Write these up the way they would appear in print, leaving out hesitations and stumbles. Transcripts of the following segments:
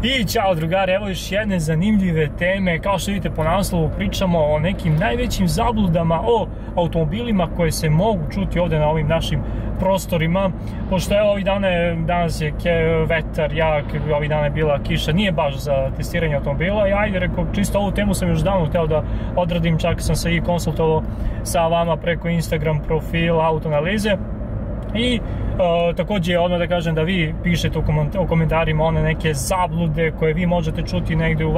I ćao drugari, evo još jedne zanimljive teme. Kao što vidite po naslovu, pričamo o nekim najvećim zabludama o automobilima koje se mogu čuti ovde na ovim našim prostorima. Pošto evo ovih dana, danas je vetar jak, ovih dana je bila kiša, nije baš za testiranje automobila. I ajde, rekao, čisto ovu temu sam još davno hteo da odradim, čak sam se i konsultovao sa vama preko Instagram profila Autoanalize. I takođe odmah da kažem da vi pišete u komentarima one neke zablude koje vi možete čuti negde u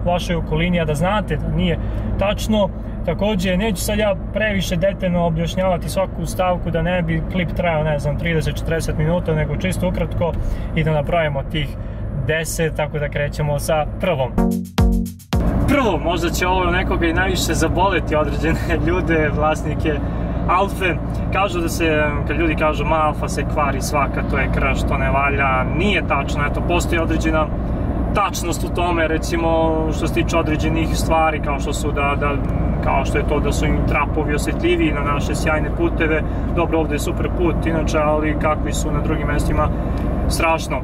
vašoj okolini, a da znate da nije tačno. Takođe, neću sad ja previše detaljno objašnjavati svaku stavku, da ne bi klip trajao, ne znam, 30-40 minuta, nego čisto ukratko i da napravimo tih 10, tako da krećemo sa prvom. Prvo, možda će ovo nekoga i najviše zaboleti određene ljude, vlasnike Alfe. Kažu da se, kad ljudi kažu ma Alfa se kvari svaka, to je krš, to ne valja, nije tačno, eto, postoji određena tačnost u tome, recimo što se tiče određenih stvari, kao što su kao što je to da su im trapovi osjetljiviji na naše sjajne puteve. Dobro, ovde je super put inače, ali kakvi su na drugim mestima, strašno.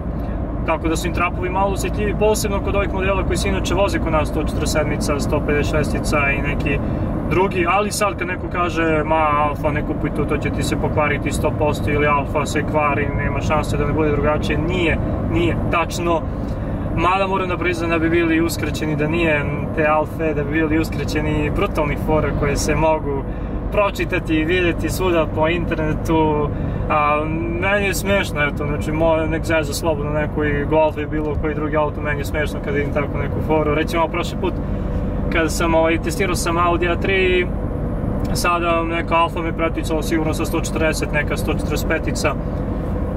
Tako da su im trapovi malo osjetljivi, posebno kod ovih modela koji se inače voze kod nas, 147-ica, 156-ica i neki drugi, ali sad kad neko kaže ma Alfa ne kupuj to će ti se pokvariti 100% ili Alfa se kvari, nema šanse da ne bude drugačije, nije tačno. Mada moram da priznam da bi bili uskraćeni, da nije te Alfe, da bi bili uskraćeni brutalnih fora koje se mogu pročitati i vidjeti svuda po internetu. Meni je smešno, eto, znači nek zezza slobodno neko i Golf i bilo koji drugi auto, meni je smešno kada vidim tako neku foru. Recimo prošli put kada sam testirao sam Audi A3, sada neka Alfa me preticala sigurno sa 140, neka 145-ica.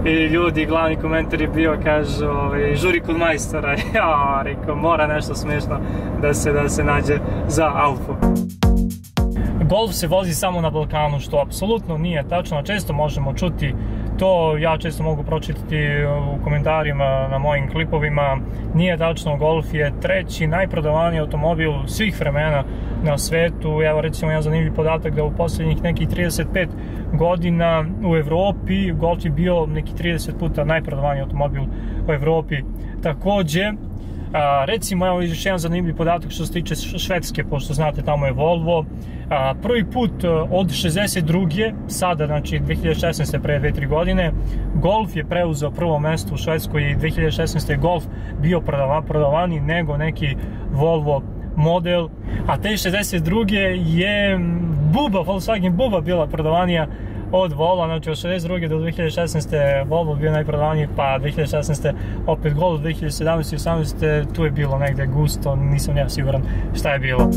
I ljudi, glavni komentar je bio, kažu, žuri kod majstora. Ja, rekao, mora nešto smešno da se nađe za Alfu. Golf se vozi samo na Balkanu, što apsolutno nije tačno, često možemo čuti to, ja često mogu pročitati u komentarima na mojim klipovima. Nije tačno, Golf je treći najprodavaniji automobil svih vremena na svetu. Evo recimo jedan zanimljiv podatak da u poslednjih nekih 35 godina u Evropi Golf je bio neki 30 puta najprodavaniji automobil u Evropi. Takođe, recimo, evo još jedan zanimljiv podatak što se tiče Švedske, pošto znate tamo je Volvo. Prvi put od 62. sada, znači 2016. pre 2-3 godine, Golf je preuzeo prvo mesto u Švedskoj i 2016. je Golf bio prodavaniji nego neki Volvo model, a te 62. je Volkswagen Buba bila prodavanija od Volvo, znači od 62. do 2016. Volvo bio najprodavaniji, pa 2016. opet Golf, 2017. i 2018. tu je bilo negde gusto, nisam ja siguran šta je bilo.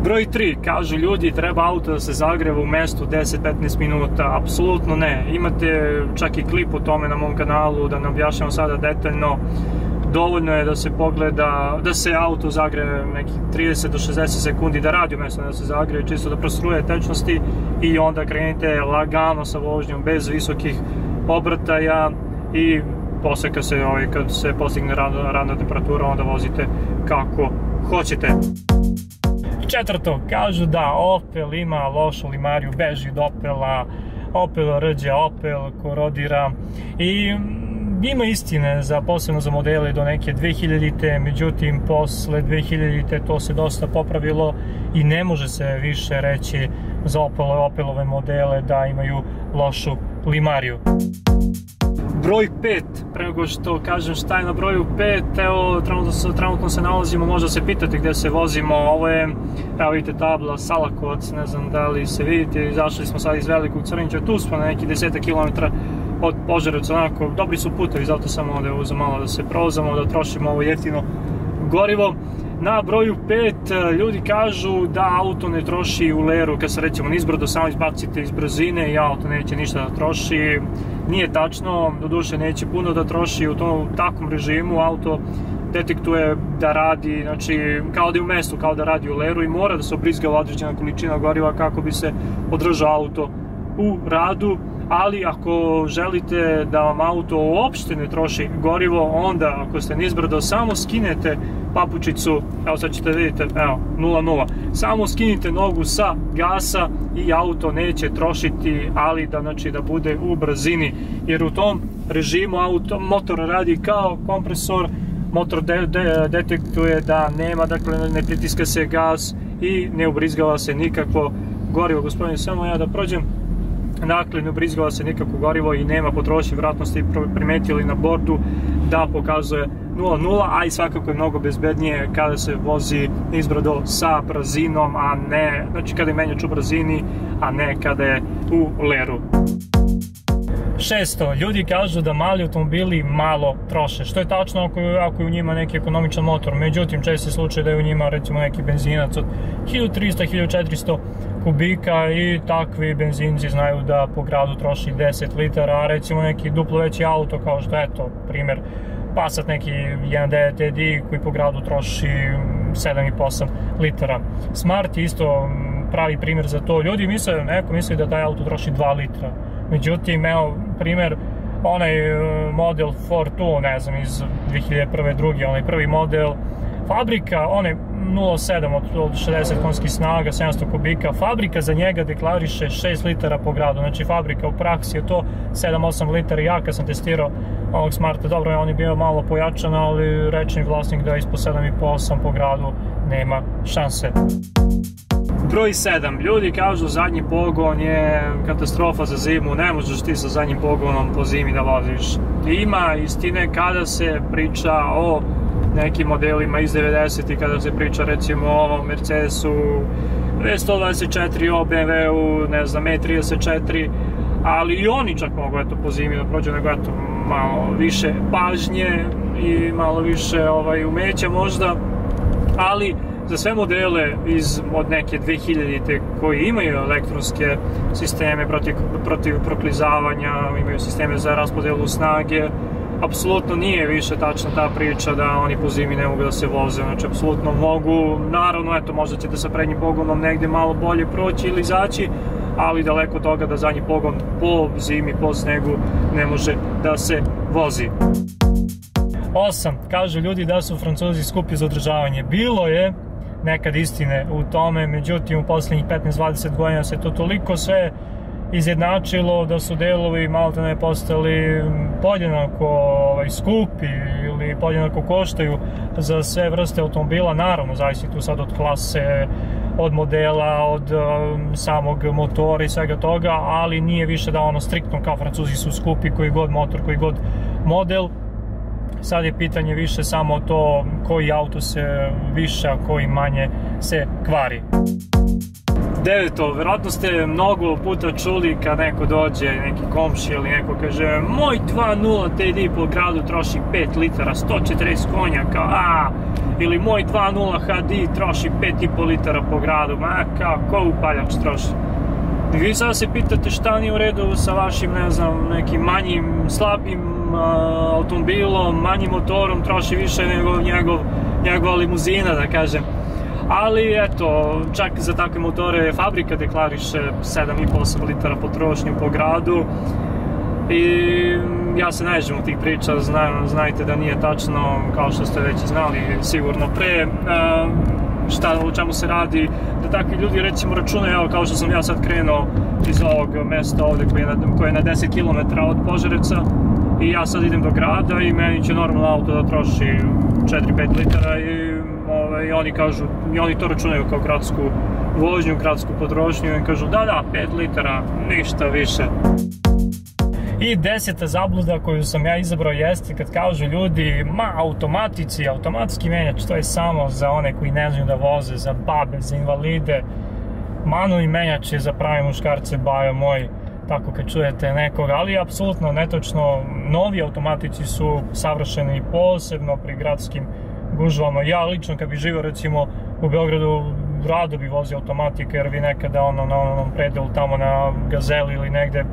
Broj 3, kažu ljudi, treba auto da se zagreva u mestu 10-15 minuta, apsolutno ne. Imate čak i klip o tome na mom kanalu, da ne objašnjam sada detaljno. Dovoljno je da se pogleda, da se auto zagreve nekih 30 do 60 sekundi, da radi umesto da se zagreve, čisto da prostruje tečnosti i onda krenite lagano sa vožnjom, bez visokih obrtaja i posle kad se postigne radna temperatura, onda vozite kako hoćete. Četvrto, kažu da Opel ima lošu limariju, beži od Opela, Opel rđe, Opel korodira i ima istine posebno za modele do neke 2000-te, međutim posle 2000-te to se dosta popravilo i ne može se više reći za Opelove modele da imaju lošu limariju. Broj 5, pre nego što kažem šta je na broju 5, evo trenutno se nalazimo, možda se pitate gde se vozimo, ovo je, evo vidite tabla Salakovac, ne znam da li se vidite, izašli smo sad iz Velikog Crnića, tu smo na neki 10 km od Požarevca, onako, dobri su putevi, zato samo ovde uzem malo da se provozamo, da trošimo ovo jeftino gorivo. Na broju 5 ljudi kažu da auto ne troši u leru, kad se recimo nizbrdo samo izbacite iz brzine i auto neće ništa da troši. Nije tačno, doduše neće puno da troši u takvom režimu, auto detektuje da radi, znači kao da je u mestu, kao da radi u leru i mora da se obrizga određena količina goriva kako bi se održao auto u radu. Ali ako želite da vam auto uopšte ne troši gorivo, onda ako ste nizbrdo samo skinete papučicu, evo sad ćete vidite, evo 0,0, samo skinite nogu sa gasa i auto neće trošiti, ali da bude u brzini, jer u tom režimu motor radi kao kompresor motor detektuje da nema, dakle ne pritiska se gas i ne ubrizgava se nikakvo gorivo. Gospodine, samo ja da prođem. Dakle, ne ubrizgava se nikakvo gorivo i nema potrošnje. Vjerojatno ste primetili na bordu da pokazuje 0,0, a i svakako je mnogo bezbednije kada se vozi nizbrdo sa brzinom, a ne, znači kada je menjač u brzini, a ne kada je u leru. 600. Ljudi kažu da mali automobili malo troše, što je tačno ako je u njima neki ekonomičan motor. Međutim, često je slučaj da je u njima recimo neki benzinac od 1300-1400 kubika i takvi benzinci znaju da po gradu troši 10 litara, a recimo neki duplo veći auto kao što je, eto, primjer Passat neki 1.9 ED koji po gradu troši 7,5 litara. Smart je isto pravi primjer za to. Ljudi misle, neko misli da taj auto troši 2 litra. Međutim, evo, primjer, onaj model Fortwo, ne znam, iz 2001. drugi, onaj prvi model, fabrika, onaj 0,7 od 60 konjskih snaga, 700 kubika, fabrika za njega deklariše 6 litara po gradu, znači fabrika u praksi je to 7-8 litara. Ja kad sam testirao ovog Smarta, dobro, on je bio malo pojačan, ali rečni vlasnik da ispod 7,5-8 po gradu nema šanse. Broj 7. Ljudi kažu zadnji pogon je katastrofa za zimu, ne možeš ti sa zadnjim pogonom po zimi da voziš. Ima istine kada se priča o nekim modelima iz 90-ih, kada se priča recimo o Mercedesu V124, o BMW-u, ne znam, E34, ali i oni čak mogu eto po zimi da prođu, nego eto malo više pažnje i malo više umeća možda, ali za sve modele od neke 2000-te koji imaju elektronske sisteme protiv proklizavanja, imaju sisteme za raspodelu snage, apsolutno nije više tačna ta priča da oni po zimi ne mogu da se voze, znači apsolutno mogu, naravno eto možda ćete sa prednjim pogonom negde malo bolje proći ili izaći, ali daleko toga da zadnji pogon po zimi, po snegu ne može da se vozi. 8. Kažu ljudi da su Francuzi skupi za održavanje. Bilo je nekad istine u tome, međutim u posljednjih 15-20 godina se to toliko sve izjednačilo da su delovi malo da ne postali podjednako skupi ili podjednako koštaju za sve vrste automobila. Naravno, zavisi tu sad od klase, od modela, od samog motora i svega toga, ali nije više da ono striktno kao Francuzi su skupi koji god motor, koji god model. Sad je pitanje više samo to koji auto se više, a koji manje se kvari. 9. Vjerojatno ste mnogo puta čuli kad neko dođe, neki komši ili neko kaže moj 2.0 TDI po gradu troši 5 litara, 140 konja, kao ili moj 2.0 HDI troši 5,5 litara po gradu, ko upaljač troši. I vi sad se pitate šta nije u redu sa vašim, ne znam, nekim manjim, slabim automobilom, manjim motorom, troši više nego njegova limuzina, da kažem. Ali eto, čak za takve motore fabrika deklariše 7,5 litara potrošnju po gradu i ja se ne želim u tih priča, znajte da nije tačno, kao što ste već znali sigurno pre, o čemu se radi, da takvi ljudi recimo računaju, evo kao što sam ja sad krenuo iz ovog mesta ovde koje je na 10 km od Požarevca i ja sad idem do grada i meni će normalno auto da troši 4-5 litara i oni kažu, i oni to računaju kao gradsku vožnju, gradsku potrošnju i kažu da, 5 litara, ništa više. I 10. zabluda koju sam ja izabrao jeste kad kažu ljudi automatski menjač, to je samo za one koji ne znaju da voze, za babe, za invalide. Manualni menjač je za prave muškarce, bajo moj, tako kad čujete nekoga, ali apsolutno netočno. Novi automatici su savršeni posebno pri gradskim gužvama. Ja lično kad bi živio recimo u Beogradu rado bi vozio automatike, jer vi nekada na onom predelu tamo na Gazeli ili negde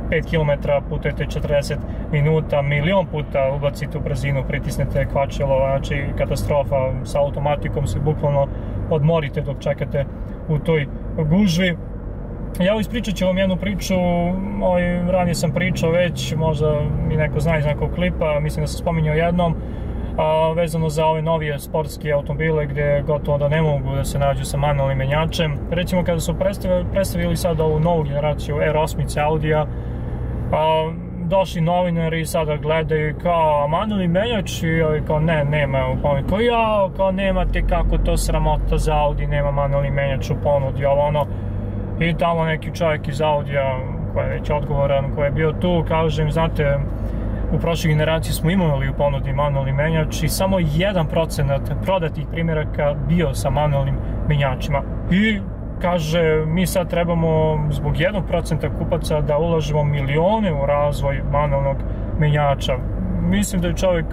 5 km putujete 40 minuta, milion puta ubacite u brzinu, pritisnete kvačilo, znači katastrofa. Sa automatikom se bukvalno odmorite dok čekate u toj gužvi. Ja ispričat ću vam jednu priču, ranije sam pričao već, možda mi neko zna iz nekog klipa, mislim da sam spominjao jednom, vezano za ove novije sportske automobile gdje gotovo da ne mogu da se nađu sa manualnim menjačem. Recimo kada su predstavili sad ovu novu generaciju R8 Audija, došli novinari i sada gledaju kao manuelni menjač i kao ne, nema u ponudi. Kao ja, kao nemate, kako to sramota za Audi, nema manuelni menjač u ponudi, ovo ono. I tamo neki čovjek iz Audija koji je već odgovoran, koji je bio tu, kaže im, znate, u prošloj generaciji smo imali u ponudi manuelni menjač i samo 1% prodatih primjeraka bio sa manuelnim menjačima. I kaže, mi sad trebamo zbog 1% kupaca da ulažemo milione u razvoj manuelnog menjača. Mislim da je čovjek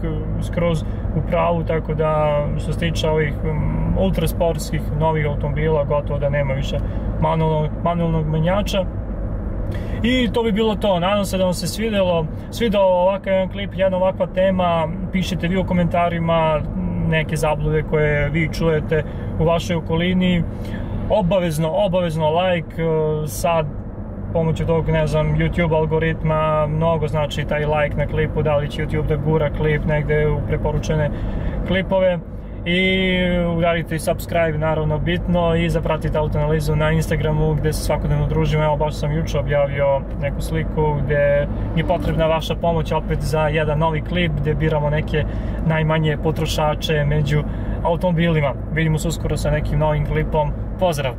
skroz u pravu, tako da što se tiče ovih ultrasportskih novih automobila, gotovo da nema više manuelnog menjača. I to bi bilo to. Nadam se da vam se svidao ovakav jedan klip, jedna ovakva tema. Pišite vi u komentarima neke zablude koje vi čujete u vašoj okolini. Obavezno like. Sad pomoću tog, ne znam, YouTube algoritma mnogo znači taj like na klipu, da li će YouTube da gura klip negde u preporučene klipove. I udarite i subscribe, naravno bitno, i zapratite Autoanalizu na Instagramu gdje se svakodnevno družimo. Evo, baš sam juče objavio neku sliku gdje je potrebna vaša pomoć opet za jedan novi klip gdje biramo neke najmanje potrošače među automobilima. Vidimo se uskoro sa nekim novim klipom. Pozdrav!